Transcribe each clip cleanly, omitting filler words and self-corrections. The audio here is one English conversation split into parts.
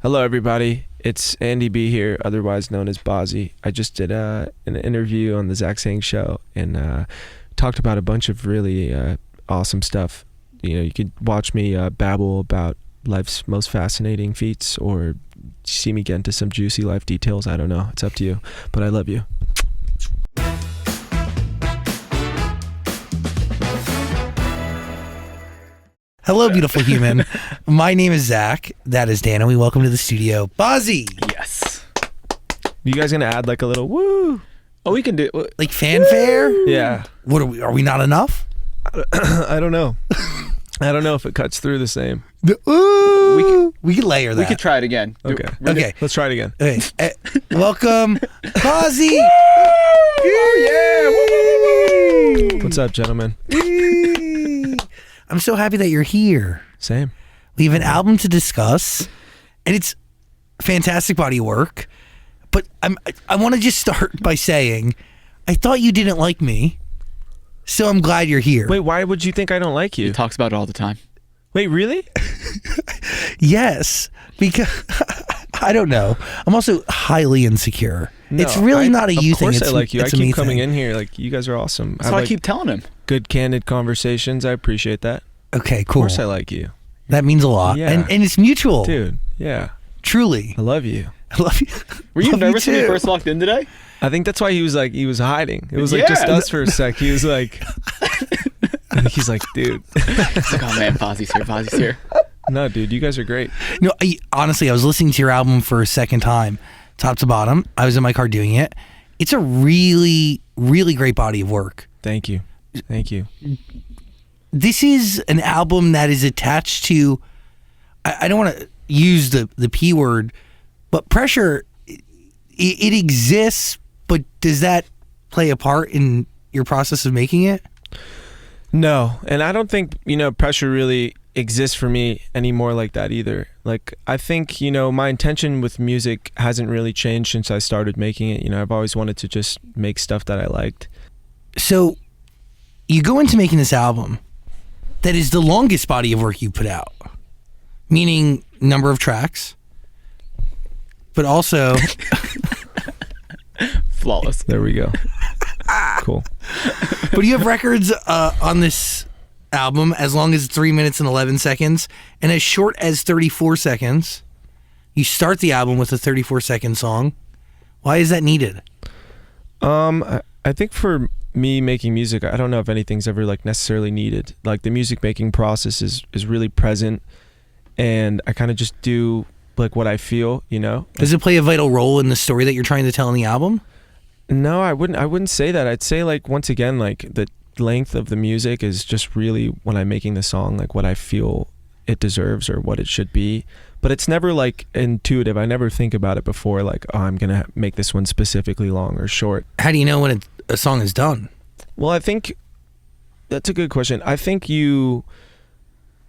Hello, everybody. It's Andy B here, otherwise known as Bazzi. I just did an interview on the Zach Sang Show and talked about a bunch of really awesome stuff. You know, you could watch me babble about life's most fascinating feats or see me get into some juicy life details. I don't know. It's up to you. But I love you. Hello, beautiful human. My name is Zach. That is Dan, and we welcome to the studio, Bazzi. Yes. You guys gonna add like a little woo? Oh, we can do like fanfare. Yeah. What are we? Are we not enough? I don't know. I don't know if it cuts through the same. We could layer that. We could try it again. Okay. Okay. Let's try it again. Okay. Welcome, Bazzi. Oh yeah! What's up, gentlemen? I'm so happy that you're here. Same. We have an album to discuss, and it's a fantastic body of work. But I want to just start by saying, I thought you didn't like me, so I'm glad you're here. Wait, why would you think I don't like you? He talks about it all the time. Wait, really? Yes, because I don't know. I'm also highly insecure. No, it's really not a you thing. Of course It's, I like you. I it's a me keep coming thing. in here like you guys are awesome. That's why I keep telling him. Good candid conversations. I appreciate that. Okay, cool. Of course I like you. That means a lot. Yeah. And it's mutual. Dude, yeah. Truly. I love you. I love you. Were you Love nervous when you too. first walked in today? I think that's why he was hiding. It was like just us for a sec. He was like, he's like, dude. It's like, oh man, Bazzi's here. Bazzi's here. No, dude, you guys are great. No, honestly, I was listening to your album for a second time, top to bottom. I was in my car doing it. It's a really, really great body of work. Thank you. Thank you. This is an album that is attached to, I don't want to use the P word, but pressure, it exists, but does that play a part in your process of making it? No, and I don't think, pressure really exists for me anymore like that either. Like, I think, my intention with music hasn't really changed since I started making it. I've always wanted to just make stuff that I liked. So you go into making this album that is the longest body of work you put out, meaning number of tracks, but also Flawless. There we go. Cool. but you have records on this album as long as 3 minutes and 11 seconds and as short as 34 seconds. You start the album with a 34-second song. Why is that needed? I think for me making music, I don't know if anything's ever like necessarily needed. Like the music making process is really present, and I kind of just do like what I feel, Does it play a vital role in the story that you're trying to tell in the album? No, I wouldn't say that. I'd say like once again, like the length of the music is just really when I'm making the song, like what I feel it deserves or what it should be. But it's never like intuitive. I never think about it before, like, oh, I'm gonna make this one specifically long or short. How do you know when a song is done? Well, I think that's a good question. I think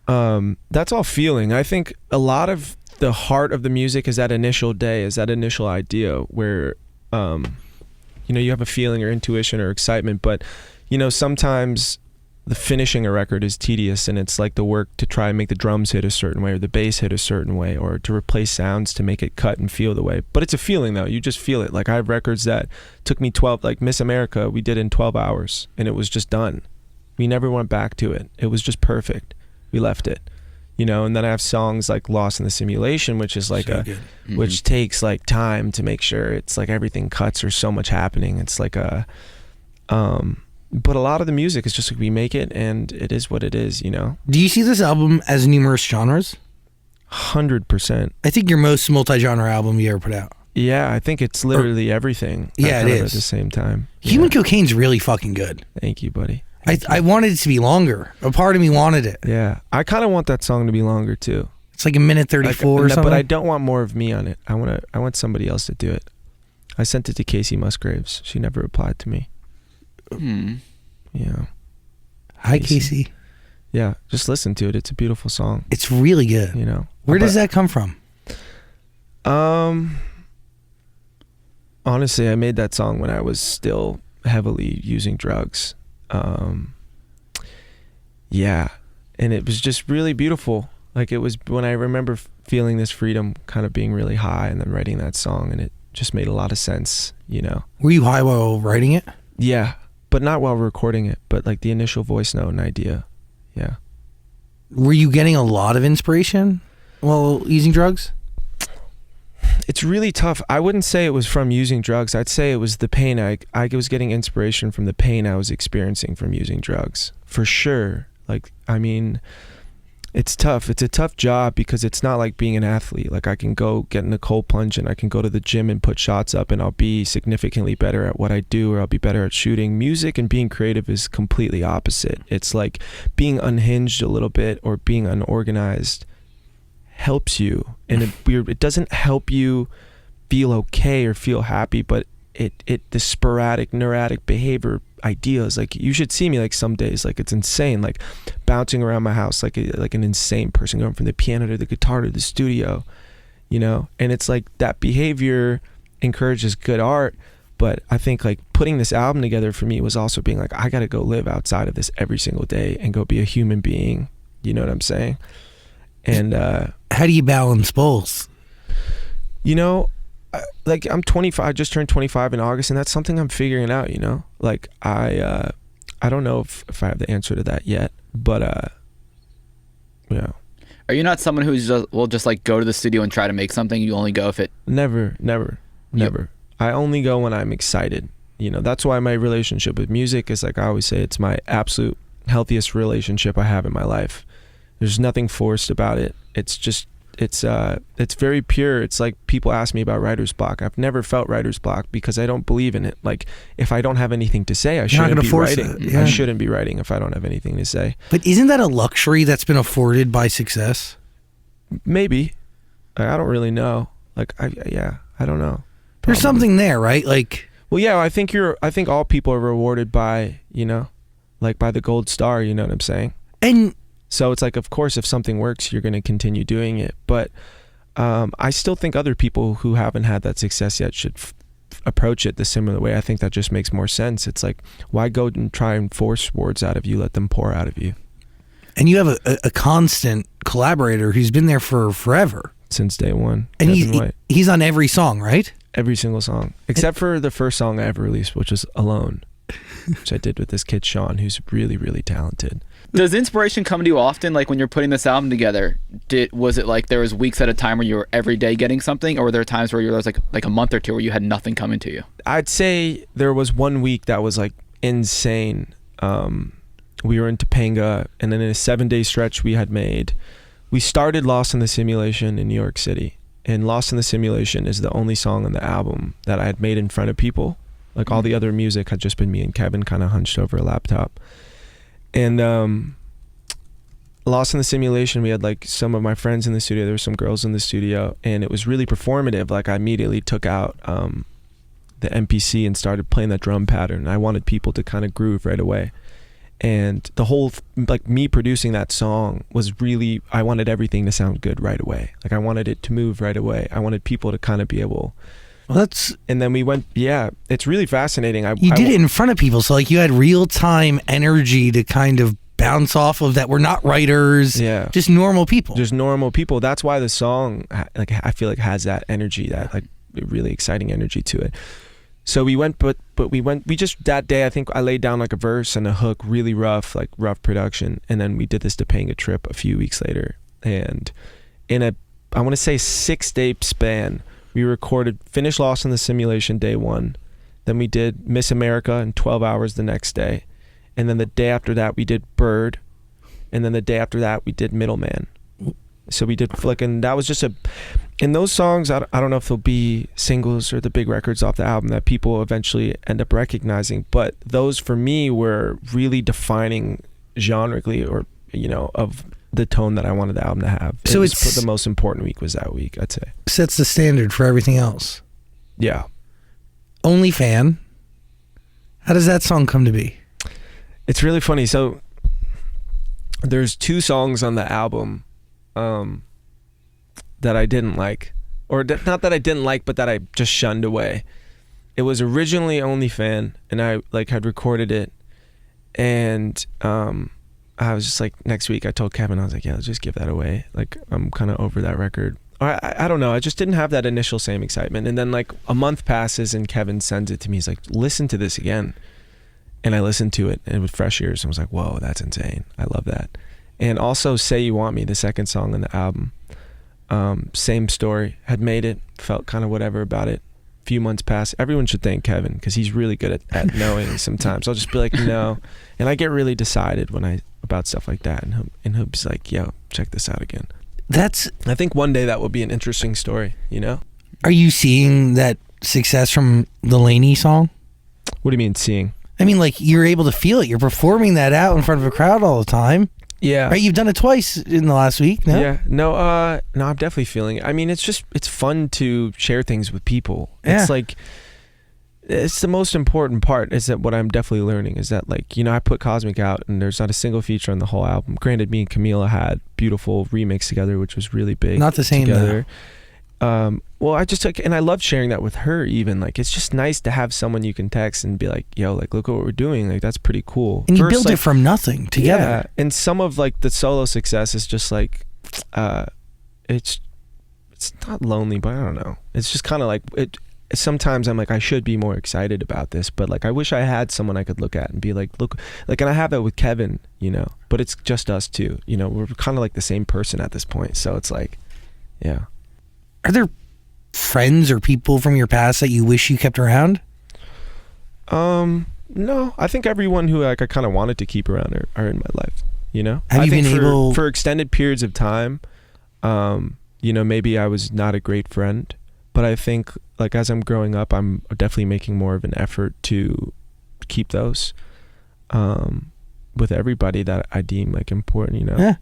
that's all feeling. I think a lot of the heart of the music is that initial day, is that initial idea where, you have a feeling or intuition or excitement, but, sometimes the finishing a record is tedious, and it's like the work to try and make the drums hit a certain way or the bass hit a certain way or to replace sounds to make it cut and feel the way. But it's a feeling though. You just feel it. Like I have records that took me 12, like Miss America, we did in 12 hours and it was just done. We never went back to it. It was just perfect. We left it, and then I have songs like Lost in the Simulation, which is like which takes like time to make sure it's like everything cuts or so much happening. It's like but a lot of the music is just like we make it and it is what it is, Do you see this album as numerous genres? 100%. I think your most multi-genre album you ever put out. Yeah, I think it's literally everything. Yeah, it is. At the same time. Human Cocaine's really fucking good. Thank you, buddy. I wanted it to be longer. A part of me wanted it. Yeah, I kind of want that song to be longer too. It's like a minute 34 or something. But I don't want more of me on it. I want somebody else to do it. I sent it to Casey Musgraves. She never replied to me. Yeah. Hi, Casey. Yeah, just listen to it. It's a beautiful song. It's really good. Where does that come from? Honestly, I made that song when I was still heavily using drugs. Yeah, and it was just really beautiful. Like it was when I remember feeling this freedom, kind of being really high, and then writing that song, and it just made a lot of sense, you know. Were you high while writing it? Yeah, but not while recording it, but like the initial voice note and idea. Yeah. Were you getting a lot of inspiration while using drugs? It's really tough. I wouldn't say it was from using drugs. I'd say it was the pain. I was getting inspiration from the pain I was experiencing from using drugs, for sure. Like, I mean, it's tough. It's a tough job because it's not like being an athlete. Like, I can go get in a cold plunge and I can go to the gym and put shots up and I'll be significantly better at what I do, or I'll be better at shooting. Music and being creative is completely opposite. It's like being unhinged a little bit or being unorganized helps you, and it doesn't help you feel okay or feel happy, but the sporadic neurotic behavior ideas, like, you should see me like some days, like, it's insane, like bouncing around my house like an insane person, going from the piano to the guitar to the studio, you know. And it's like that behavior encourages good art, but I think like putting this album together for me was also being like, I gotta go live outside of this every single day and go be a human being, you know what I'm saying? And how do you balance both? You know, like, I'm 25. I just turned 25 in August, and that's something I'm figuring out. You know, like I don't know if I have the answer to that yet, but yeah. Are you not someone who's will just like go to the studio and try to make something? You only go if it. Never. I only go when I'm excited. You know, that's why my relationship with music is, like I always say, it's my absolute healthiest relationship I have in my life. There's nothing forced about it. It's just, it's very pure. It's like people ask me about writer's block. I've never felt writer's block because I don't believe in it. Like, if I don't have anything to say, I shouldn't be writing. Yeah. I shouldn't be writing if I don't have anything to say. But isn't that a luxury that's been afforded by success? Maybe. I don't really know. Like, I don't know. There's something there, right? Like, well, yeah, I think all people are rewarded by, you know, like by the gold star, you know what I'm saying? And so it's like, of course, if something works, you're going to continue doing it. But I still think other people who haven't had that success yet should approach it the similar way. I think that just makes more sense. It's like, why go and try and force words out of you? Let them pour out of you. And you have a constant collaborator who's been there for forever. Since day one. And Kevin he's on every song, right? Every single song. Except for the first song I ever released, which was Alone, which I did with this kid, Sean, who's really, really talented. Does inspiration come to you often? Like, when you're putting this album together, was it like there was weeks at a time where you were every day getting something, or were there times where there was like a month or two where you had nothing coming to you? I'd say there was 1 week that was like insane. We were in Topanga, and then in a 7-day stretch we started Lost in the Simulation in New York City. And Lost in the Simulation is the only song on the album that I had made in front of people. Like, all the other music had just been me and Kevin kind of hunched over a laptop. And Lost in the Simulation, we had like some of my friends in the studio. There were some girls in the studio, and it was really performative. Like, I immediately took out the MPC and started playing that drum pattern. I wanted people to kind of groove right away. And the whole, like, me producing that song was really, I wanted everything to sound good right away. Like, I wanted it to move right away. I wanted people to kind of be able. Well, and then we went, yeah, it's really fascinating. You did it in front of people, so like you had real-time energy to kind of bounce off of that. We're not writers, yeah, just normal people. Just normal people. That's why the song, like, I feel like has that energy, that like really exciting energy to it. So we went, but we just, that day, I think I laid down like a verse and a hook, really rough production. And then we did this Topanga trip a few weeks later. And in I want to say 6-day span, we finished Lost in the Simulation day 1. Then we did Miss America in 12 hours the next day. And then the day after that, we did Bird. And then the day after that, we did Middleman. So we did Flick, and that was just in those songs, I don't know if they'll be singles or the big records off the album that people eventually end up recognizing, but those for me were really defining genrically, or, you know, of the tone that I wanted the album to have. So the most important week was that week, I'd say. Sets the standard for everything else. Yeah. Only Fan. How does that song come to be? It's really funny. So there's 2 songs on the album that I didn't like, or not that I didn't like, but that I just shunned away. It was originally Only Fan, and I like had recorded it, and I was just like, next week I told Kevin, I was like, yeah, let's just give that away. Like, I'm kind of over that record. I don't know. I just didn't have that initial same excitement. And then like a month passes and Kevin sends it to me. He's like, listen to this again. And I listened to it and with fresh ears and was like, whoa, that's insane. I love that. And also Say You Want Me, the second song on the album. Same story. Had made it, felt kind of whatever about it. Few months passed. Everyone should thank Kevin because he's really good at knowing sometimes. I'll just be like, no. And I get really decided about stuff like that. And he'll be like, yo, check this out again. I think one day that will be an interesting story, you know? Are you seeing that success from the Laney song? What do you mean seeing? I mean, like, you're able to feel it. You're performing that out in front of a crowd all the time. Yeah. Right? You've done it twice in the last week, no? Yeah. No, I'm definitely feeling it. I mean, it's fun to share things with people. Yeah. It's like, it's the most important part is that what I'm definitely learning is that, like, you know, I put Cosmic out and there's not a single feature on the whole album. Granted, me and Camila had beautiful remix together, which was really big. Not the same together. Well, I just took, and I love sharing that with her even. Like, it's just nice to have someone you can text and be like, yo, like, look at what we're doing. Like, that's pretty cool. And you build it from nothing together. Yeah. And some of, like, the solo success is just like, it's not lonely, but I don't know. It's just kind of like, sometimes I'm like, I should be more excited about this, but like, I wish I had someone I could look at and be like, look, like, and I have that with Kevin, you know, but it's just us two, you know, we're kind of like the same person at this point. So it's like, yeah. Are there friends or people from your past that you wish you kept around? No, I think everyone who like I kind of wanted to keep around are in my life, you know. Have you been able for extended periods of time, you know, maybe I was not a great friend, but I think like as I'm growing up, I'm definitely making more of an effort to keep those with everybody that I deem like important, you know. Yeah.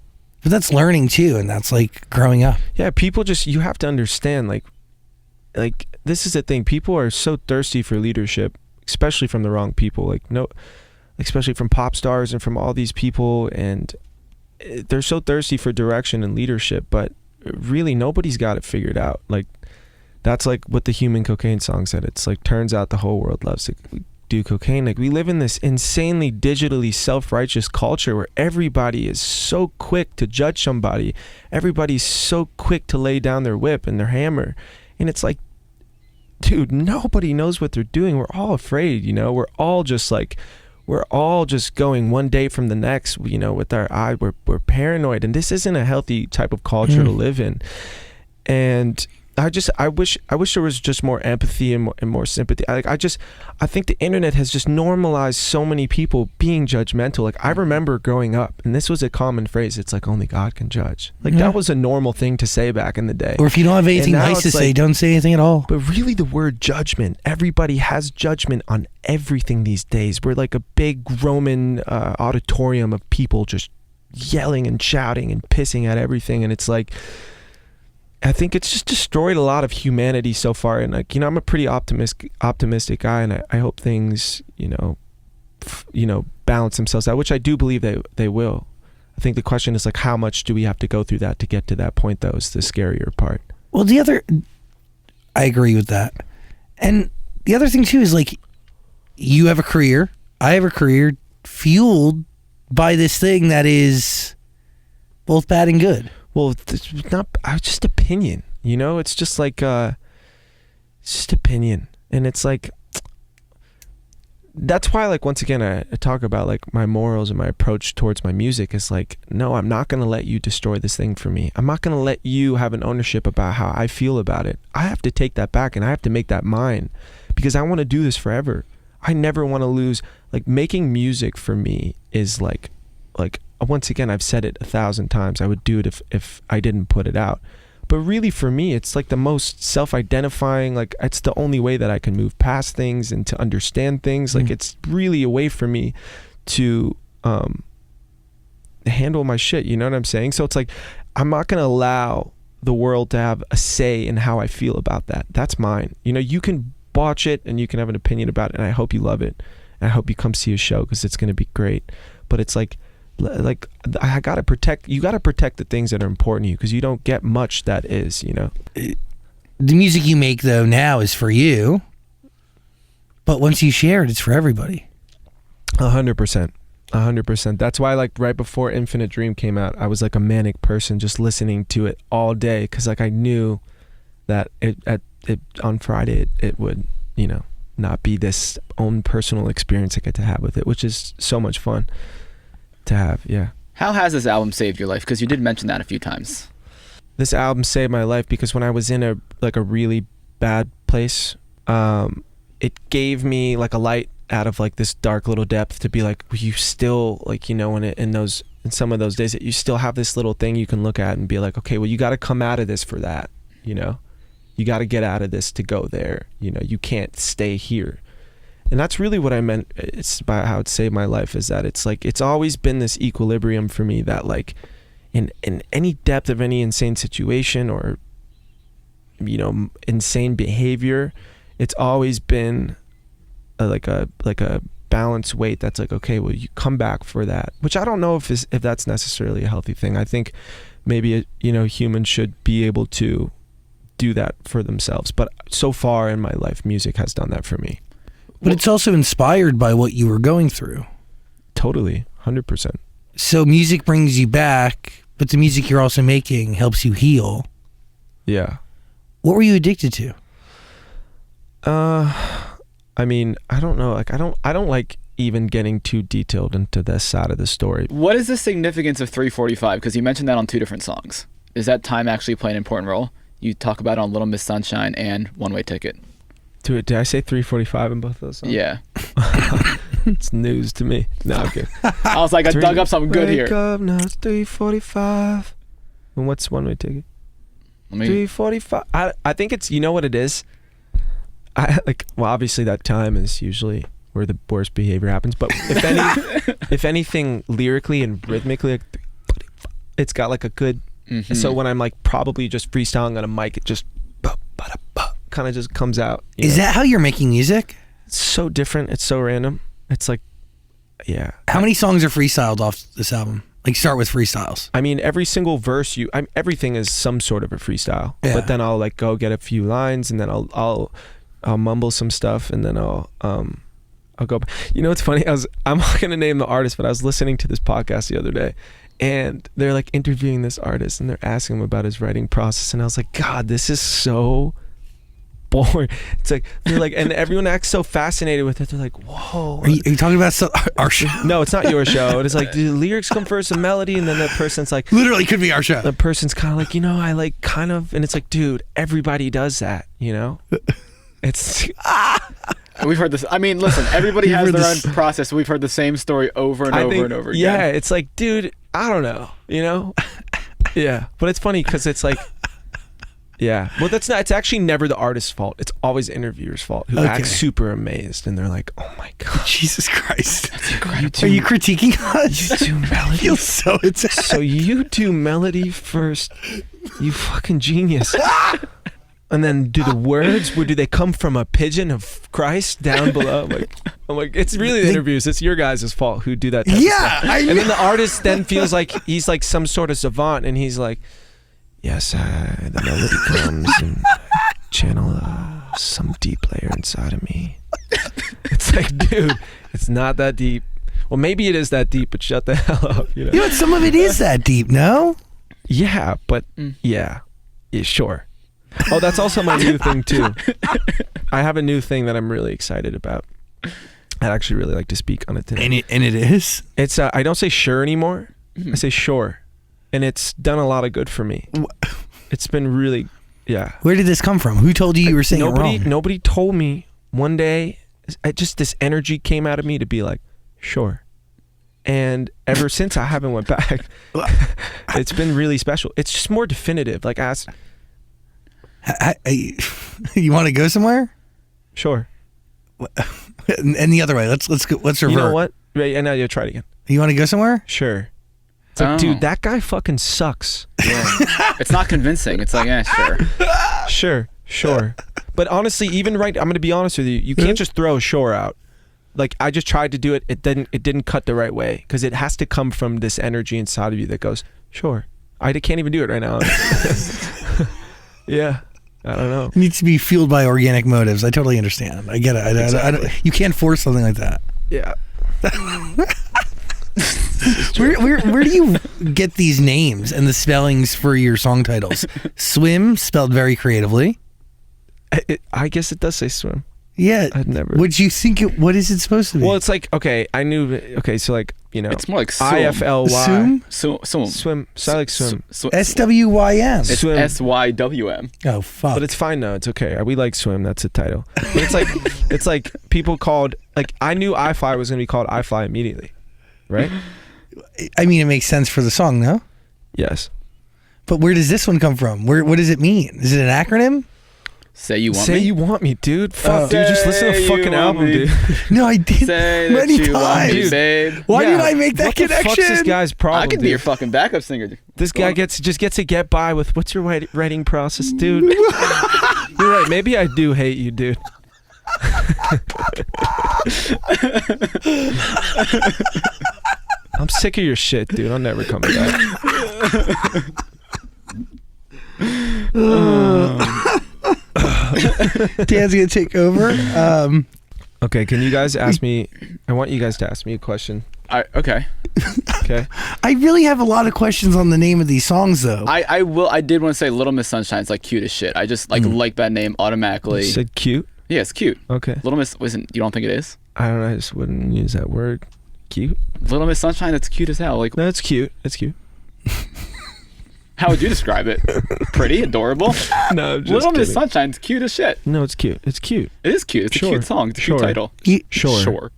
But that's learning too, and that's like growing up. Yeah, people just, you have to understand, like this is the thing. People are so thirsty for leadership, especially from the wrong people. Like, no, especially from pop stars and from all these people, and they're so thirsty for direction and leadership, but really nobody's got it figured out. Like, that's like what the Human Cocaine song said. It's like, turns out the whole world loves to do cocaine. Like, we live in this insanely digitally self-righteous culture where everybody is so quick to judge somebody. Everybody's so quick to lay down their whip and their hammer. And it's like, dude, nobody knows what they're doing. We're all afraid, you know. We're all just going one day from the next, you know, with our eye. We're paranoid, and this isn't a healthy type of culture to live in. And I wish there was just more empathy and more sympathy. I think the internet has just normalized so many people being judgmental. Like, I remember growing up, and this was a common phrase. It's like, only God can judge. Like, that was a normal thing to say back in the day. Or if you don't have anything nice to say, don't say anything at all. But really, the word judgment, everybody has judgment on everything these days. We're like a big Roman auditorium of people just yelling and shouting and pissing at everything. And it's like, I think it's just destroyed a lot of humanity so far. And like, you know, I'm a pretty optimistic guy, and I hope things, you know, balance themselves out, which I do believe they will. I think the question is like, how much do we have to go through that to get to that point, though, is the scarier part. Well, I agree with that. And the other thing too is like, you have a career, I have a career fueled by this thing that is both bad and good. Well, it's not just opinion, you know. It's just like it's just opinion, and it's like, that's why, like, once again, I talk about like my morals and my approach towards my music is like, no, I'm not gonna let you destroy this thing for me. I'm not gonna let you have an ownership about how I feel about it. I have to take that back, and I have to make that mine, because I want to do this forever. I never want to lose. Like, making music for me is like once again, I've said it 1,000 times, I would do it if I didn't put it out. But really, for me, it's like the most self-identifying, like, it's the only way that I can move past things and to understand things. Like, it's really a way for me to handle my shit, you know what I'm saying? So it's like, I'm not going to allow the world to have a say in how I feel about that. That's mine. You know, you can watch it and you can have an opinion about it, and I hope you love it. And I hope you come see a show, because it's going to be great. But it's like I gotta protect. You gotta protect the things that are important to you, because you don't get much that is. You know, the music you make though now is for you, but once you share it, it's for everybody. 100%, 100%. That's why, like, right before Infinite Dream came out, I was like a manic person just listening to it all day, because like I knew that on Friday it would, you know, not be this own personal experience I get to have with it, which is so much fun to have. Yeah. How has this album saved your life? Because you did mention that a few times. This album saved my life because when I was in a really bad place, it gave me like a light out of like this dark little depth to be like, you still, like, you know, in some of those days that you still have this little thing you can look at and be like, okay, well, you got to come out of this for that, you know, you got to get out of this to go there, you know, you can't stay here. And that's really what I meant. It's about how it saved my life, is that it's like, it's always been this equilibrium for me that like in any depth of any insane situation or, you know, insane behavior, it's always been like a balanced weight that's like, okay, well, you come back for that, which I don't know if that's necessarily a healthy thing. I think maybe you know, humans should be able to do that for themselves, but so far in my life, music has done that for me. But it's also inspired by what you were going through. Totally, 100%. So music brings you back, but the music you're also making helps you heal. Yeah. What were you addicted to? I mean, I don't know. Like, I don't like even getting too detailed into this side of the story. What is the significance of 3:45? Because you mentioned that on 2 different songs. Is that time actually play an important role? You talk about it on Little Miss Sunshine and One Way Ticket. Did I say 3:45 in both of those songs? Yeah. It's news to me. No, okay. I was like, I dug up something good here. Wake up, now it's 3:45. And what's One Way Ticket? 3:45. I think it's, you know what it is? Well, obviously that time is usually where the worst behavior happens, but if anything, lyrically and rhythmically, like, it's got like a good, so when I'm like probably just freestyling on a mic, it just kind of just comes out. Is that how you're making music? It's so different. It's so random. It's like, yeah. How many songs are freestyled off this album? Like, start with freestyles. I mean, every single verse, everything is some sort of a freestyle. Yeah. But then I'll like go get a few lines, and then I'll mumble some stuff, and then I'll go. You know what's funny? I'm not gonna name the artist, but I was listening to this podcast the other day, and they're like interviewing this artist, and they're asking him about his writing process, and I was like, God, this is so boring. It's like, they're like, and everyone acts so fascinated with it. They're like, whoa. Are you talking about our show? No, it's not your show. It's like, do the lyrics come first, a melody, and then the person's like, literally could be our show. The person's kind of like, you know, I like kind of, and it's like, dude, everybody does that, you know? It's we've heard this. I mean, listen, everybody has their own process. We've heard the same story over and over again. Yeah, it's like, dude, I don't know, you know? Yeah, but it's funny because it's like, yeah. Well, it's actually never the artist's fault. It's always the interviewer's fault, who acts super amazed, and they're like, oh my God. Jesus Christ. That's incredible. Are you critiquing us? You do melody. I feel so attacked. So you do melody first, you fucking genius. And then do the words, where do they come from a pigeon of Christ down below? I'm like, it's really the interviews. It's your guys' fault who do that type of stuff. And then the artist then feels like he's like some sort of savant, and he's like, yes, the melody comes and channel some deep layer inside of me. It's like, dude, it's not that deep. Well, maybe it is that deep, but shut the hell up. You know what? Some of it is that deep, no? Yeah, but yeah, sure. Oh, that's also my new thing too. I have a new thing that I'm really excited about. I'd actually really like to speak on it today. And it is? It's I don't say sure anymore. I say sure. And it's done a lot of good for me. It's been really, yeah. Where did this come from? Who told you were saying it wrong? Nobody told me. One day, just this energy came out of me to be like, sure. And ever since, I haven't went back. It's been really special. It's just more definitive. Like, you want to go somewhere? Sure. And the other way. Let's go. Let's revert. You know what? Wait, and now you'll try it again. You want to go somewhere? Sure. It's like, dude, that guy fucking sucks. Yeah. It's not convincing. It's like, Sure. But honestly, even I'm going to be honest with you. You can't just throw sure out. Like, I just tried to do it. It didn't cut the right way, because it has to come from this energy inside of you that goes, sure. I can't even do it right now. Yeah. I don't know. It needs to be fueled by organic motives. I totally understand. I get it. Exactly. You can't force something like that. Yeah. Where do you get these names and the spellings for your song titles? Swim, spelled very creatively. I guess it does say swim. Yeah. I'd never. Would you think what is it supposed to be? Well, it's like, okay, I knew, okay, so like, you know. It's more like IFLY. Swim? Swim. So I like swim. SWYM. It's Swim. SYWM. Oh, fuck. But it's fine now. It's okay. We like swim. That's the title. But it's like people called, like, I knew I Fly was going to be called I Fly immediately. Right? I mean, it makes sense for the song, no? Yes. But where does this one come from? What does it mean? Is it an acronym? Say you want Say me? you want me, dude. Fuck, dude. Just listen to the Say fucking you album, want me. dude. No, I did Say that many you want me, times. babe. Why Yeah. did I make that What connection? the fuck's this guy's problem, I could be dude? your fucking backup singer. This guy just gets to get by with what's your writing process, dude? You're right. Maybe I do hate you, dude. I'm sick of your shit, dude. I'm never coming back. Dan's gonna take over. Okay, can you guys ask me? I want you guys to ask me a question. Okay. Okay. I really have a lot of questions on the name of these songs, though. I did want to say Little Miss Sunshine's like cute as shit. I just like that name automatically. You said cute. Yeah, it's cute. Okay. Little Miss wasn't. You don't think it is? I don't know. I just wouldn't use that word. Cute. Little Miss Sunshine. That's cute as hell. Like, No, it's cute. It's cute. how would you describe it? Pretty, adorable. No, just Little Miss kidding. Sunshine's cute as shit. No, it's cute. It's cute. It is cute. It's Sure. a cute song. It's a Sure. cute title. Sure. Sure.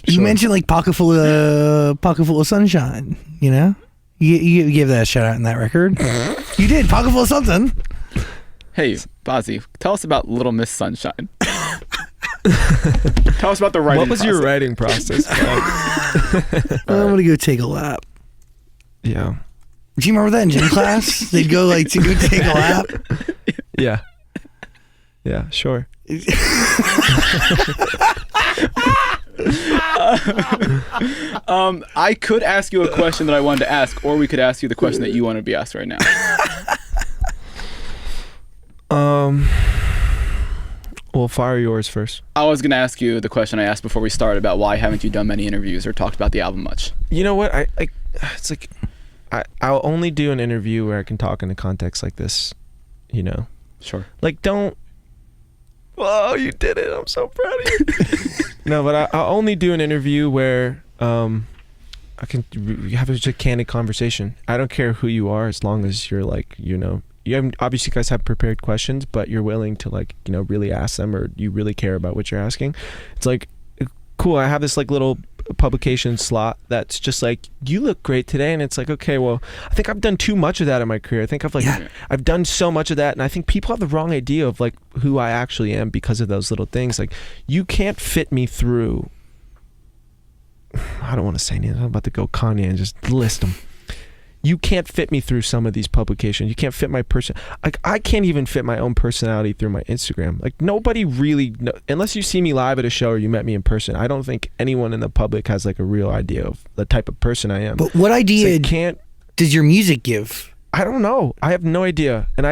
You mentioned like pocket full of sunshine. You know, you gave that a shout out in that record. You did pocket full of something. Hey, Bazzi, tell us about Little Miss Sunshine. Tell us about the writing. What was your process. writing process? I'm gonna go take a lap. Yeah. Do you remember that in gym class? They'd go like to go take a lap. Yeah. Yeah, sure. I could ask you a question that I wanted to ask, or we could ask you the question that you want to be asked right now. Well, fire yours first. I was going to ask you the question I asked before we started about why haven't you done many interviews or talked about the album much? You know what? It's like I'll only do an interview where I can talk in a context like this, you know. Sure. Like, don't. Oh, you did it! I'm so proud of you. No, but I'll only do an interview where I can have just a candid conversation. I don't care who you are, as long as you're like, you know, you have, obviously you guys have prepared questions, but you're willing to, like, you know, really ask them, or you really care about what you're asking. It's like, cool. I have this like little publication slot that's just like, you look great today, and it's like, okay, well, I think I've done too much of that in my career. I think I've done so much of that, and I think people have the wrong idea of like who I actually am because of those little things. Like, you can't fit me through. I don't want to say anything. I'm about to go Kanye and just list them. You can't fit me through some of these publications. You can't fit my person. Like, I can't even fit my own personality through my Instagram. Like, nobody really, unless you see me live at a show or you met me in person, I don't think anyone in the public has like a real idea of the type of person I am. But what idea does your music give? I don't know. I have no idea. And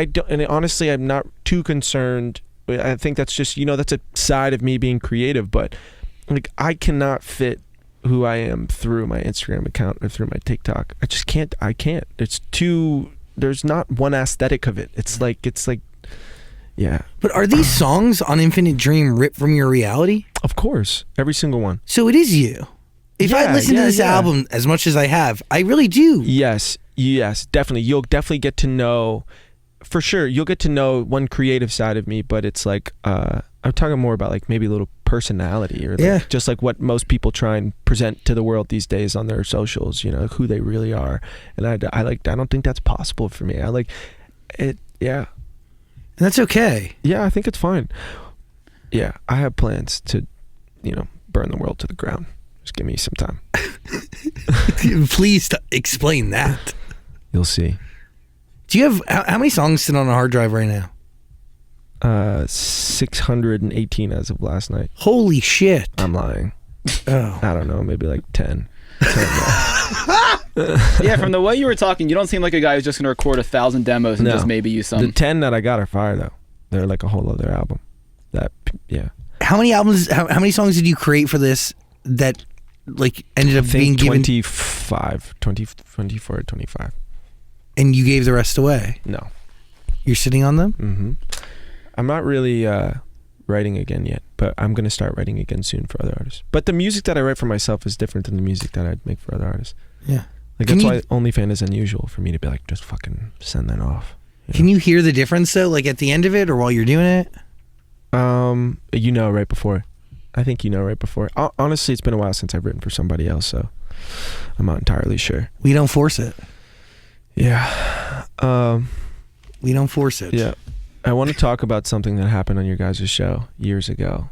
honestly, I'm not too concerned. I think that's just, you know, that's a side of me being creative, but like, I cannot fit who I am through my Instagram account or through my TikTok. I just can't. I can't. It's too, there's not one aesthetic of it. It's like, yeah. But are these songs on Infinite Dream ripped from your reality? Of course. Every single one. So it is you. If I listen to this album as much as I have, I really do. Yes, definitely. You'll definitely get to know, for sure, you'll get to know one creative side of me, but it's like, I'm talking more about like maybe a little personality, or like just like what most people try and present to the world these days on their socials, you know, who they really are. And I don't think that's possible for me. I like it. Yeah. And that's okay. Yeah, I think it's fine. Yeah, I have plans to, you know, burn the world to the ground. Just give me some time. Please explain that. You'll see. Do you have, how many songs sit on a hard drive right now? 618 as of last night. Holy shit. I'm lying. Oh. I don't know, maybe like 10. Yeah, from the way you were talking, you don't seem like a guy who's just going to record 1,000 demos and just maybe use some. The 10 that I got are fire though. They're like a whole other album. How many songs did you create for this that like ended up I being think given 24 or 25. and you gave the rest away? No. You're sitting on them? Mm-hmm. I'm not really writing again yet, but I'm going to start writing again soon for other artists. But the music that I write for myself is different than the music that I'd make for other artists. Yeah. Like that's why OnlyFans is unusual for me to be like, just fucking send that off. Can you hear the difference though, like at the end of it or while you're doing it? Right before. I think right before. Honestly, it's been a while since I've written for somebody else, so I'm not entirely sure. We don't force it. Yeah. We don't force it. Yeah. I want to talk about something that happened on your guys' show years ago.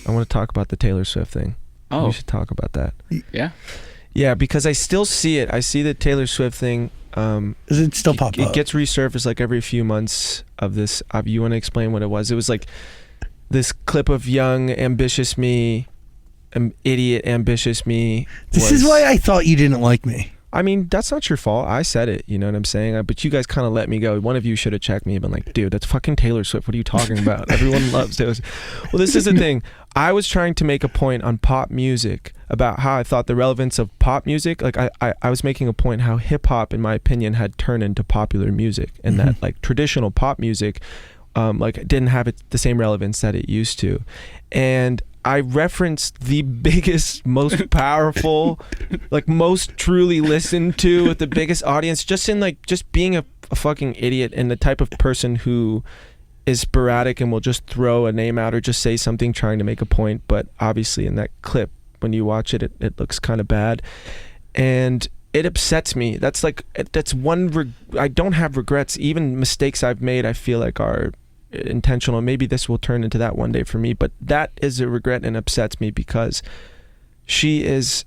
I want to talk about the Taylor Swift thing. Oh. We should talk about that. Yeah? Yeah, because I still see it. I see the Taylor Swift thing. Does it still pop up? It gets resurfaced like every few months of this. You want to explain what it was? It was like this clip of young, ambitious me, idiot, ambitious me. This is why I thought you didn't like me. I mean, that's not your fault. I said it, you know what I'm saying? But you guys kind of let me go. One of you should have checked me and been like, dude, that's fucking Taylor Swift. What are you talking about? Everyone loves Taylor Swift. Well, this is the thing. I was trying to make a point on pop music about how I thought the relevance of pop music, like I was making a point how hip hop, in my opinion, had turned into popular music, and that like traditional pop music like didn't have the same relevance that it used to. And I referenced the biggest, most powerful, like most truly listened to with the biggest audience, just in like just being a fucking idiot and the type of person who is sporadic and will just throw a name out or just say something trying to make a point. But obviously in that clip, when you watch it, it looks kind of bad. And it upsets me. That's one, I don't have regrets. Even mistakes I've made, I feel like are intentional. Maybe this will turn into that one day for me, but that is a regret and upsets me because she writes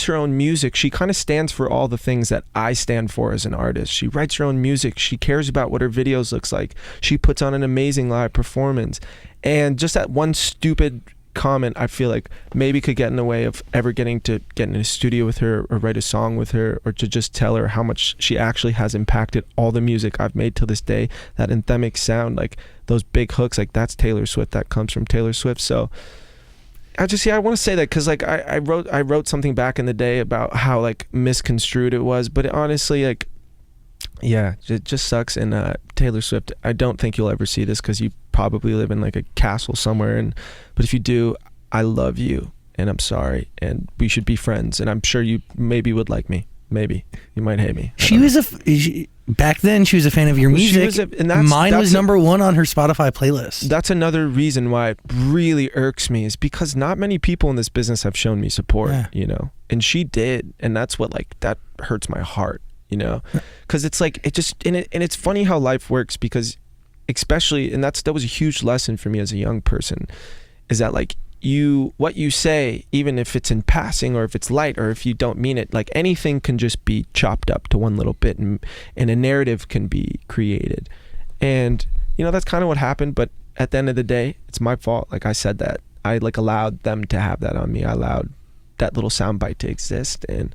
her own music. She kind of stands for all the things that I stand for as an artist. She writes her own music. She cares about what her videos looks like. She puts on an amazing live performance. And just that one stupid comment, I feel like maybe could get in the way of ever getting to get in a studio with her or write a song with her, or to just tell her how much she actually has impacted all the music I've made till this day. That anthemic sound, like those big hooks, like that's Taylor Swift. That comes from Taylor Swift. So I want to say that because like I wrote something back in the day about how like misconstrued it was, but honestly, like, yeah, it just sucks. And Taylor Swift, I don't think you'll ever see this because you probably live in like a castle somewhere, but if you do, I love you and I'm sorry and we should be friends, and I'm sure you maybe would like me. Maybe you might hate me. Back then she was a fan of your music. Mine was number one on her Spotify playlist. That's another reason why it really irks me, is because not many people in this business have shown me support, you know, and she did, and that's what like that hurts my heart, you know, because it's like it just and it's funny how life works, because especially, and that was a huge lesson for me as a young person, is that like what you say, even if it's in passing or if it's light or if you don't mean it, like anything can just be chopped up to one little bit and a narrative can be created. And you know, that's kind of what happened, but at the end of the day, it's my fault. Like I said that. I like allowed them to have that on me. I allowed that little soundbite to exist, and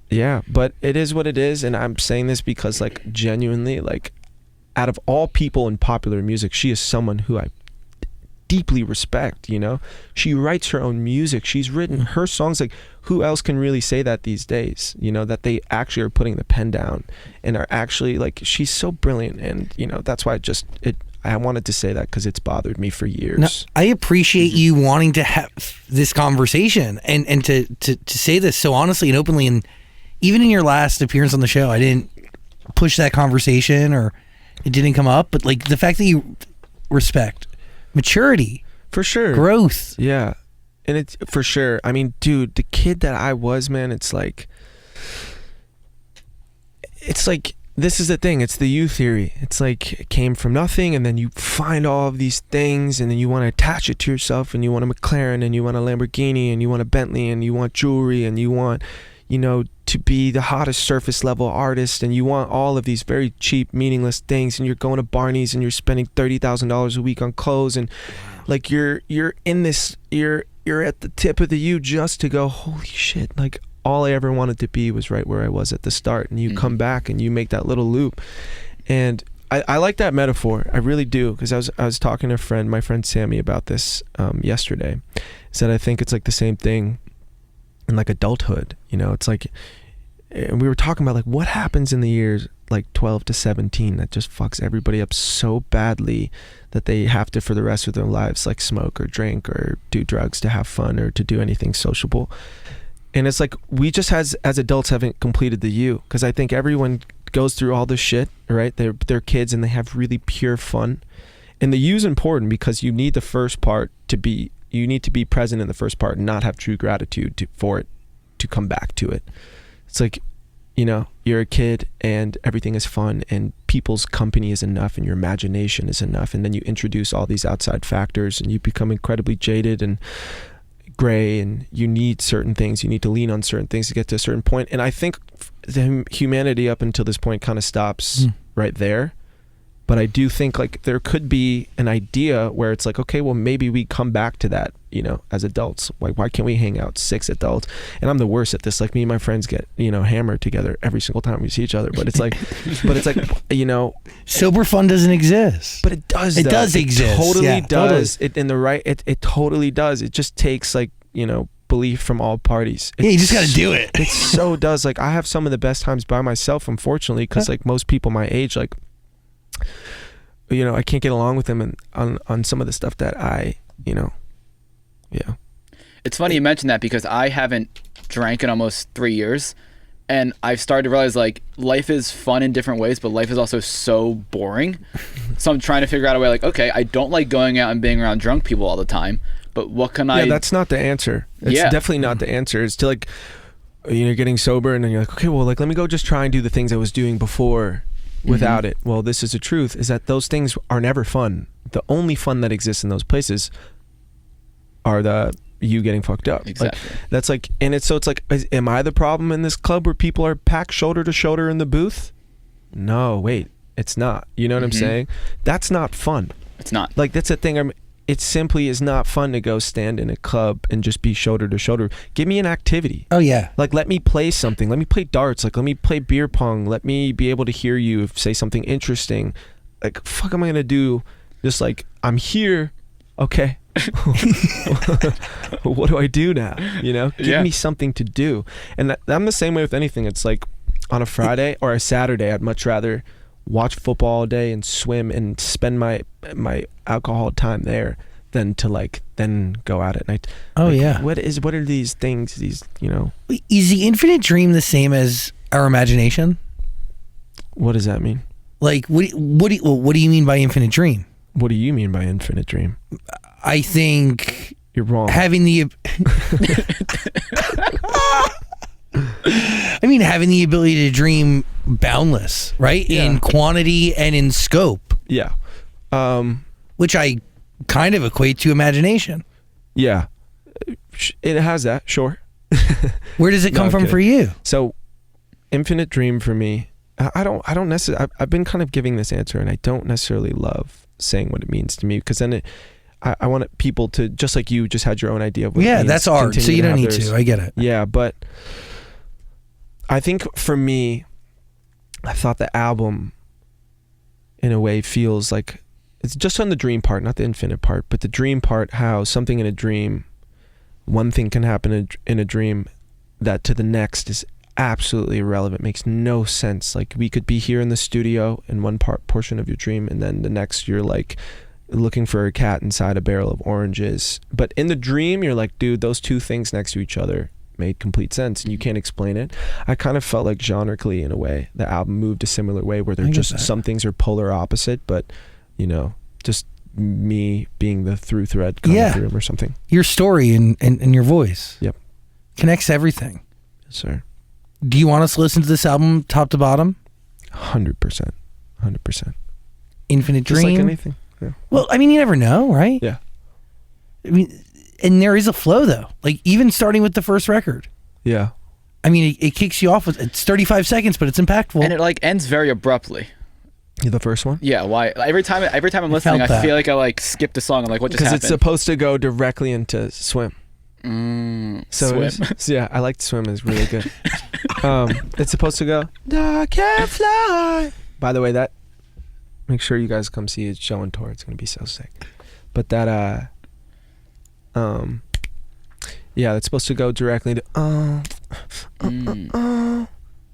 yeah, but it is what it is. And I'm saying this because like genuinely, like out of all people in popular music, she is someone who I deeply respect, you know. She writes her own music. She's written her songs. Like who else can really say that these days, you know, that they actually are putting the pen down and are actually like, she's so brilliant. And you know, that's why I wanted to say that because it's bothered me for years. Now, I appreciate you wanting to have this conversation and to say this so honestly and openly. And even in your last appearance on the show, I didn't push that conversation or it didn't come up, but like the fact that you respect maturity, for sure, growth, yeah, and it's for sure. I mean, dude, the kid that I was, man, it's like this is the thing. It's the you theory. It's like it came from nothing, and then you find all of these things, and then you want to attach it to yourself, and you want a McLaren, and you want a Lamborghini, and you want a Bentley, and you want jewelry, and you want, you know, to be the hottest surface level artist, and you want all of these very cheap, meaningless things, and you're going to Barney's and you're spending $30,000 a week on clothes, and like you're in this, you're at the tip of the U just to go, holy shit, like all I ever wanted to be was right where I was at the start. And you come back and you make that little loop, and I like that metaphor. I really do, because I was talking to my friend Sammy, about this yesterday. He said I think it's like the same thing in like adulthood. You know, it's like, and we were talking about like what happens in the years like 12 to 17 that just fucks everybody up so badly that they have to, for the rest of their lives, like smoke or drink or do drugs to have fun or to do anything sociable. And it's like we just as adults haven't completed the U, because I think everyone goes through all this shit, right? They're kids and they have really pure fun. And the U's important because you need the first part you need to be present in the first part and not have true gratitude for it to come back to it. It's like, you know, you're a kid and everything is fun and people's company is enough and your imagination is enough, and then you introduce all these outside factors and you become incredibly jaded and gray, and you need certain things, you need to lean on certain things to get to a certain point. And I think the humanity up until this point kind of stops right there. But I do think like there could be an idea where it's like, okay, well maybe we come back to that, you know, as adults. Like, why can't we hang out 6 adults? And I'm the worst at this. Like, me and my friends get, you know, hammered together every single time we see each other. But it's like, you know, sober fun doesn't exist. But it does. It does exist. It totally Yeah, does. totally. It totally does. It just takes like, you know, belief from all parties. Yeah, you just got to do it. It so does. Like, I have some of the best times by myself, unfortunately, because like most people my age, like, you know, I can't get along with them on some of the stuff that I, you know, yeah. It's funny you mention that, because I haven't drank in almost 3 years, and I've started to realize like life is fun in different ways, but life is also so boring. So I'm trying to figure out a way, like, okay, I don't like going out and being around drunk people all the time, but what can I? Yeah, that's not the answer. It's definitely not the answer. It's to like, you know, getting sober and then you're like, okay, well, like, let me go just try and do the things I was doing before without it. Well, this is the truth, is that those things are never fun. The only fun that exists in those places are you getting fucked up. Exactly. Like, that's like, and it's like, am I the problem in this club where people are packed shoulder to shoulder in the booth? No, wait, it's not. You know what I'm saying? That's not fun. It's not. Like, that's the thing. It simply is not fun to go stand in a club and just be shoulder to shoulder. Give me an activity. Oh yeah. Like, let me play something. Let me play darts. Like, let me play beer pong. Let me be able to hear you say something interesting. Like, fuck am I gonna do? Just like, I'm here. Okay. What do I do now? You know, give me something to do. And I'm the same way with anything. It's like on a Friday or a Saturday, I'd much rather watch football all day and swim and spend my alcohol time there than to then go out at night. Oh like, yeah. What are these things? These, you know. Is the infinite dream the same as our imagination? What does that mean? Like, what do you mean by infinite dream? What do you mean by infinite dream? I think you're wrong. Having the having the ability to dream boundless, right? Yeah. In quantity and in scope. Yeah. Which I kind of equate to imagination. Yeah. It has that, sure. Where does it come from for you? So, infinite dream for me, I don't necessarily, I've been kind of giving this answer and I don't necessarily love saying what it means to me, because then I want people to, just like you just had your own idea of what it means, that's art, so you don't need to. I get it. Yeah, but I think for me, I thought the album in a way feels like it's just on the dream part, not the infinite part, but the dream part, how something in a dream, one thing can happen in a dream that to the next is absolutely irrelevant, makes no sense. Like, we could be here in the studio in one portion of your dream, and then the next you're like looking for a cat inside a barrel of oranges. But in the dream, you're like, dude, those two things next to each other made complete sense, and you can't explain it. I kind of felt like genrically, in a way, the album moved a similar way, where they're just some things are polar opposite, but you know, just me being the through thread coming through them or something. Your story and your voice. Yep. Connects everything. Yes, sir. Do you want us to listen to this album top to bottom? 100%. 100%. Infinite Dream? Just like anything. Yeah. Well, I mean, you never know, right? Yeah. I mean, and there is a flow, though. Like, even starting with the first record. Yeah. I mean, it kicks you off with, it's 35 seconds, but it's impactful. And it like ends very abruptly. The first one? Yeah, why? Every time I'm listening, I feel like I skipped a song. I'm like, what just happened? Because it's supposed to go directly into Swim. Swim. Yeah, I like Swim. Is really good. It's supposed to go, I can't fly. By the way, that Make sure you guys come see his show on tour. It's gonna be so sick. But that yeah, it's supposed to go directly to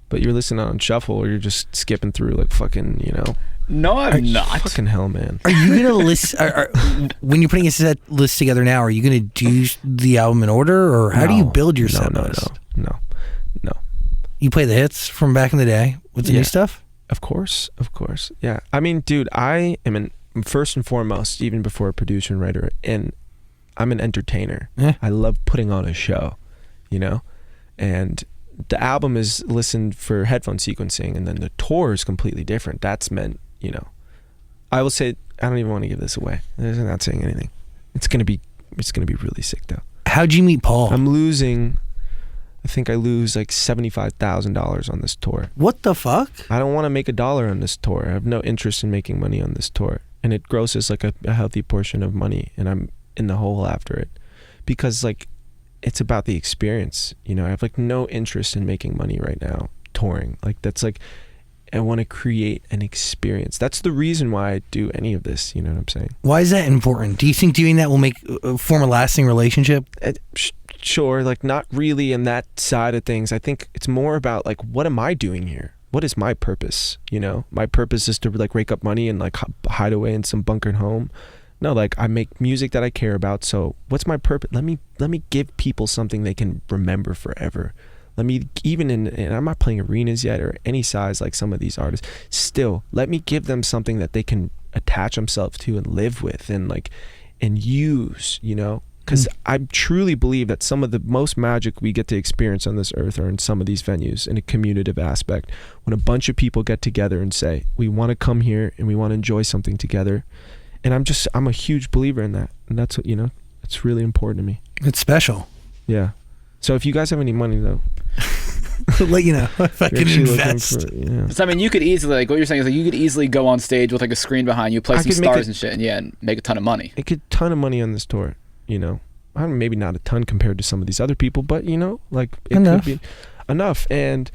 but you're listening on shuffle, or you're just skipping through like fucking, you know. No, I'm not. Fucking hell, man. Are you gonna list? When you're putting a set list together now, are you gonna do the album in order, or how do you build your set list? No. You play the hits from back in the day with the new stuff. Of course. Yeah. I mean, dude, I am first and foremost, even before a producer and writer, and I'm an entertainer. Yeah. I love putting on a show, you know, and the album is listened for headphone sequencing, and then the tour is completely different. That's meant, you know, I will say, I don't even want to give this away. I'm not saying anything. It's gonna be really sick though. How'd you meet Paul? I think I lose like $75,000 on this tour. What the fuck? I don't want to make $1 on this tour. I have no interest in making money on this tour, and it grosses like a healthy portion of money, and I'm in the hole after it, because like it's about the experience, you know. I have like no interest in making money right now touring. Like that's like, I want to create an experience. That's the reason why I do any of this, you know what I'm saying? Why is that important? Do you think doing that will form a lasting relationship? Sure, like not really in that side of things. I think it's more about like, what am I doing here? What is my purpose? You know, my purpose is to like rake up money and like hide away in some bunkered home. No, like I make music that I care about. So what's my purpose? Let me give people something they can remember forever. Let me, even and I'm not playing arenas yet or any size like some of these artists. Still, let me give them something that they can attach themselves to and live with and like and use, you know. Because I truly believe that some of the most magic we get to experience on this earth are in some of these venues in a communicative aspect. When a bunch of people get together and say, we want to come here and we want to enjoy something together. And I'm a huge believer in that. And that's what, you know, it's really important to me. It's special. Yeah. So if you guys have any money though, I'll let you know if I can invest. So I mean, you could easily, like what you're saying is like you could easily go on stage with like a screen behind you, play some stars and shit, and make a ton of money. Make a ton of money on this tour. You know, I don't, maybe not a ton compared to some of these other people, but you know, like it could be enough. And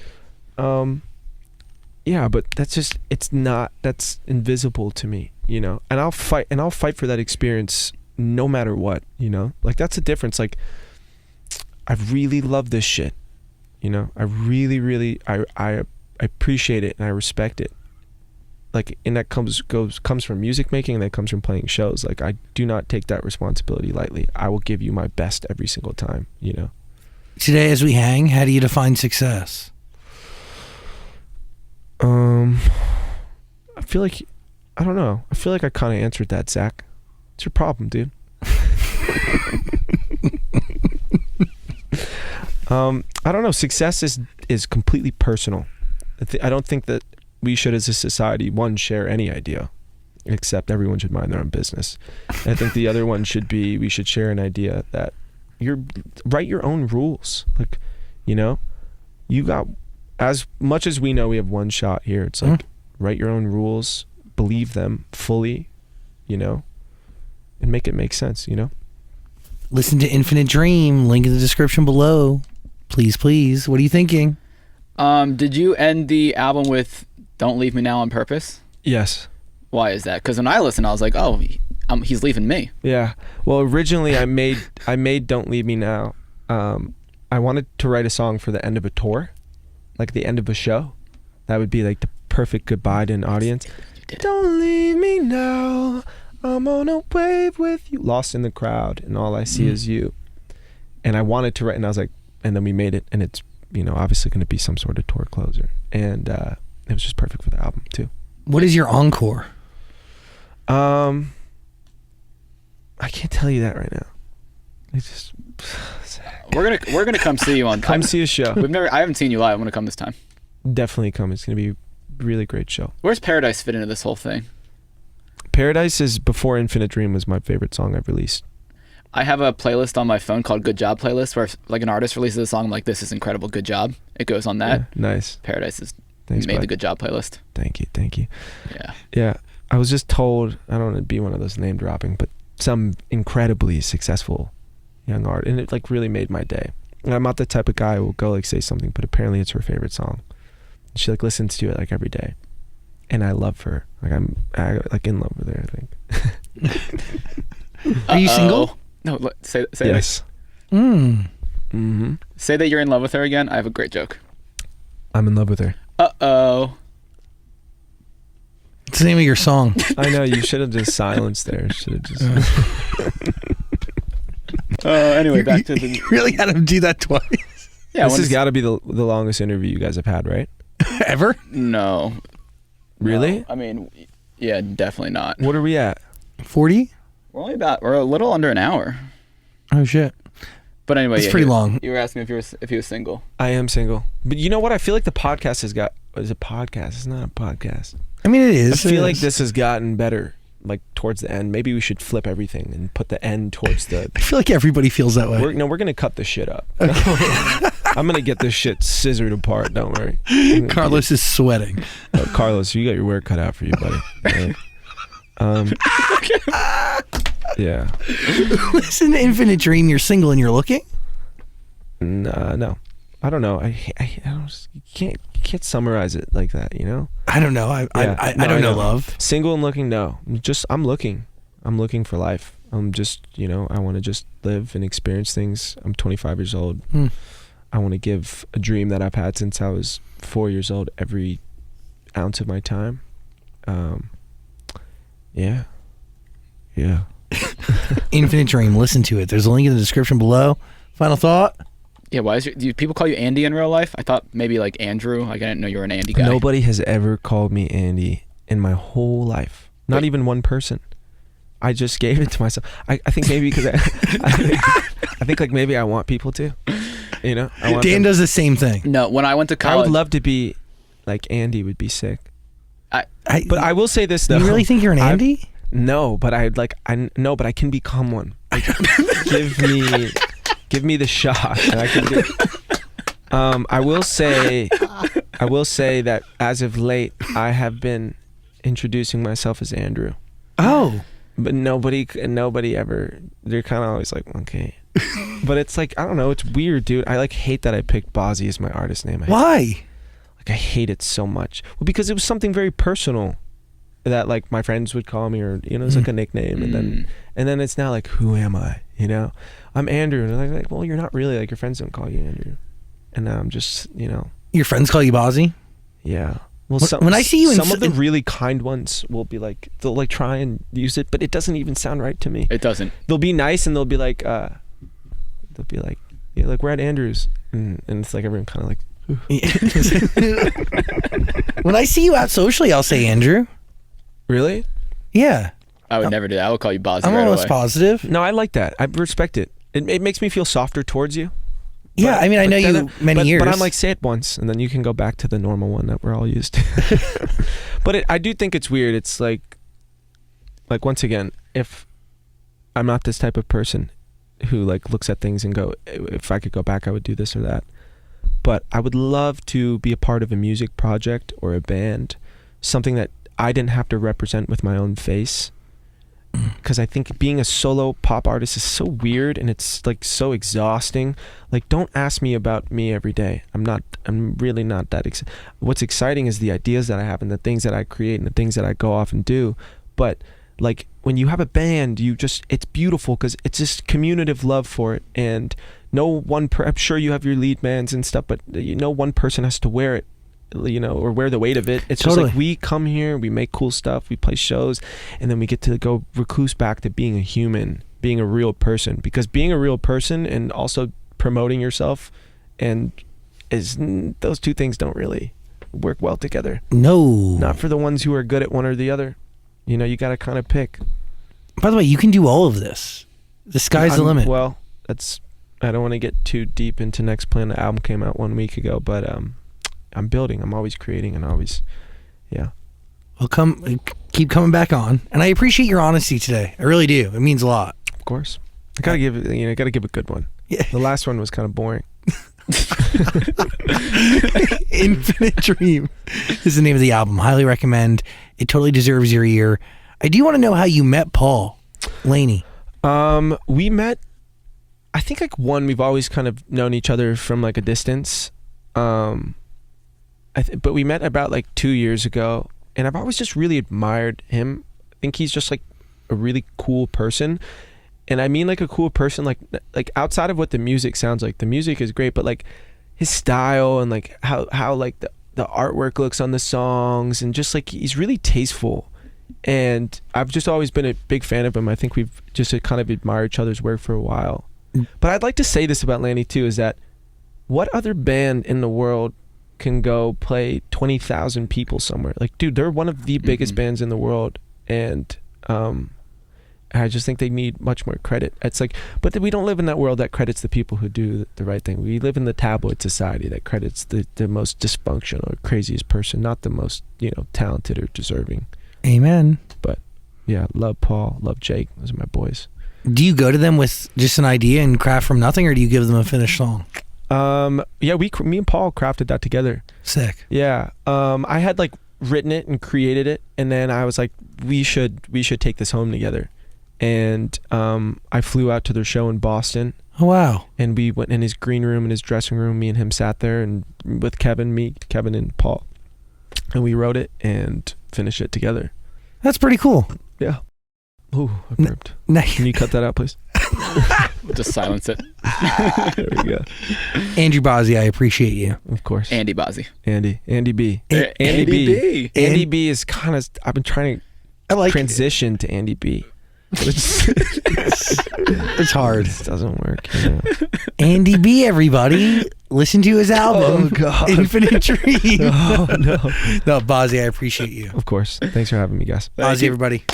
yeah, but that's just, that's invisible to me, you know. And I'll fight for that experience no matter what, you know. Like that's the difference. Like I really love this shit, you know. I really I appreciate it and I respect it. Like, and that comes from music making, and that comes from playing shows. Like, I do not take that responsibility lightly. I will give you my best every single time, you know. Today, as we hang, how do you define success? I feel like, I don't know. I feel like I kind of answered that, Zach. It's your problem, dude. I don't know. Success is completely personal. I don't think that we should, as a society, one, share any idea, except everyone should mind their own business. And I think the other one should be, we should share an idea that write your own rules. Like, you know, you got, as much as we know we have one shot here, it's like, write your own rules, believe them fully, you know, and make it make sense, you know. Listen to Infinite Dream, link in the description below. Please. What are you thinking? Did you end the album with Don't Leave Me Now on purpose? Yes. Why is that? Because when I listened, I was like, oh, he's leaving me. Yeah. Well, originally I made Don't Leave Me Now. I wanted to write a song for the end of a tour, like the end of a show. That would be like the perfect goodbye to an audience. Don't leave me now. I'm on a wave with you. Lost in the crowd, and all I see is you. And I wanted to write, and I was like, and then we made it, and it's, you know, obviously going to be some sort of tour closer. And it was just perfect for the album too. What is your encore? I can't tell you that right now. It's just we're gonna come see you on. Come see a show. I haven't seen you live. I'm gonna come this time. Definitely come. It's gonna be a really great show. Where's Paradise fit into this whole thing? Paradise is before Infinite Dream was my favorite song I've released. I have a playlist on my phone called Good Job Playlist, where if, like, an artist releases a song, I'm like, this is incredible, good job. It goes on that. Yeah, nice. Paradise is Thanks, made bud. the Good Job Playlist. Thank you. Yeah. Yeah. I was just told, I don't want to be one of those name dropping, but some incredibly successful young art, and it like really made my day. And I'm not the type of guy who will go like say something, but apparently it's her favorite song. She like listens to it like every day. and I love her. Like I like in love with her, I think. Are you single? No, say Yes. say that you're in love with her again. I have a great joke. I'm in love with her. Uh-oh. What's the name of your song? I know, you should have just silenced there. Should have just Anyway, back to the... You really had him do that twice. Yeah, this has got to be the longest interview you guys have had, right? Ever? No. Really? No. I mean, yeah, definitely not. What are we at? 40? We're a little under an hour. Oh shit. But anyway, It's pretty long. You were asking if he was single. I am single. But you know what? I feel like the podcast has got... It's a podcast. It's not a podcast. I mean, it is. I feel like this has gotten better, like towards the end. Maybe we should flip everything and put the end towards the... I feel like everybody feels that way. We're going to cut this shit up. I'm going to get this shit scissored apart. Don't worry. Carlos is sweating. Oh, Carlos, you got your work cut out for you, buddy. Right? Yeah. Listen to Infinite Dream. You're single and you're looking? No. I don't know. I don't, you can't summarize it like that, you know? I don't know. I don't know love. Single and looking, no. I'm looking. I'm looking for life. I'm just, I want to just live and experience things. I'm 25 years old. I want to give a dream that I've had since I was 4 years old every ounce of my time. Yeah. Infinite Dream. Listen to it. There's a link in the description below. Final thought? Yeah, do people call you Andy in real life? I thought maybe like Andrew. Like, I didn't know you were an Andy guy. Nobody has ever called me Andy in my whole life. Not even one person. I just gave it to myself. I think maybe because I think like maybe I want people to. I want Dan does the same thing. No, when I went to I college, would love to be like Andy would be sick. But I will say this though. You really think you're an Andy? No, but but I can become one. Like, give me the shot. And I can do it. I will say that as of late, I have been introducing myself as Andrew. Oh. But nobody ever. They're kind of always like, okay. But it's like, I don't know. It's weird, dude. I hate that I picked Bazzi as my artist name. Why? I hate it so much. Well, because it was something very personal that like my friends would call me, or it's like a nickname, and then it's now like, who am I? I'm Andrew, and they're like, well, you're not really. Like, your friends don't call you Andrew, and now I'm just Your friends call you Bazzi? Yeah. Well, when I see you in some of the really kind ones will be like, they'll like try and use it, but it doesn't even sound right to me. It doesn't. They'll be nice and they'll be like, yeah, like we're at Andrew's, and it's like everyone kind of like. When I see you out socially, I'll say Andrew. Really? Yeah. I would never do that. I would call you Bazzi I'm right almost away. positive. No, I like that. I respect it. It makes me feel softer towards you. Yeah, I mean, I know you many years. But I'm like, say it once, and then you can go back to the normal one that we're all used to. But I do think it's weird. It's like once again, if I'm not this type of person who like looks at things and go, if I could go back, I would do this or that. But I would love to be a part of a music project or a band, something that I didn't have to represent with my own face. Because I think being a solo pop artist is so weird, and it's like so exhausting. Like, don't ask me about me every day. I'm really not that excited. What's exciting is the ideas that I have and the things that I create and the things that I go off and do. But like when you have a band, it's beautiful because it's just communitive love for it. And I'm sure you have your lead mans and stuff, but one person has to wear it. Or wear the weight of it. It's Totally. just like we come here, we make cool stuff, we play shows, and then we get to go recluse back to being a human, being a real person. Because being a real person and also promoting yourself those two things don't really work well together. No. Not for the ones who are good at one or the other. You got to kind of pick. By the way, you can do all of this. The sky's the limit. Well, I don't want to get too deep into Next Plan. The album came out 1 week ago, but I'm building. I'm always creating and always, yeah. Well, keep coming back on, and I appreciate your honesty today. I really do. It means a lot. Of course, I gotta give a good one. Yeah. The last one was kind of boring. Infinite Dream is the name of the album. Highly recommend. It totally deserves your ear. I do want to know how you met Paul Laney. We met. I think we've always kind of known each other from like a distance. But we met about like 2 years ago, and I've always just really admired him. I think he's just like a really cool person. And I mean like a cool person, like outside of what the music sounds like. The music is great, but like his style and like how like the artwork looks on the songs, and just like he's really tasteful. And I've just always been a big fan of him. I think we've just kind of admired each other's work for a while. But I'd like to say this about Lanny too, is that what other band in the world can go play 20,000 people somewhere? Like, dude, they're one of the biggest bands in the world, and I just think they need much more credit. It's like, but we don't live in that world that credits the people who do the right thing. We live in the tabloid society that credits the most dysfunctional or craziest person, not the most, talented or deserving. Amen. But yeah, love Paul, love Jake. Those are my boys. Do you go to them with just an idea and craft from nothing, or do you give them a finished song? Yeah, me and Paul crafted that together. Sick. Yeah. I had like written it and created it, and then I was like, we should take this home together. And I flew out to their show in Boston. Oh, wow. And we went in his green room, in his dressing room. Me and him sat there, and with Kevin and Paul. And we wrote it and finished it together. That's pretty cool. Yeah. Ooh, I burped. Can you cut that out, please? We'll just silence it. There we go. Andrew Bazzi, I appreciate you. Of course. Andy Bazzi. Andy B. Andy B. Andy B is kind of, I've been trying to transition to Andy B. It's hard. It doesn't work. Andy B, everybody. Listen to his album. Oh, God. Infinite Dream. No. No, Bazzi, I appreciate you. Of course. Thanks for having me, guys. Bazzi, everybody.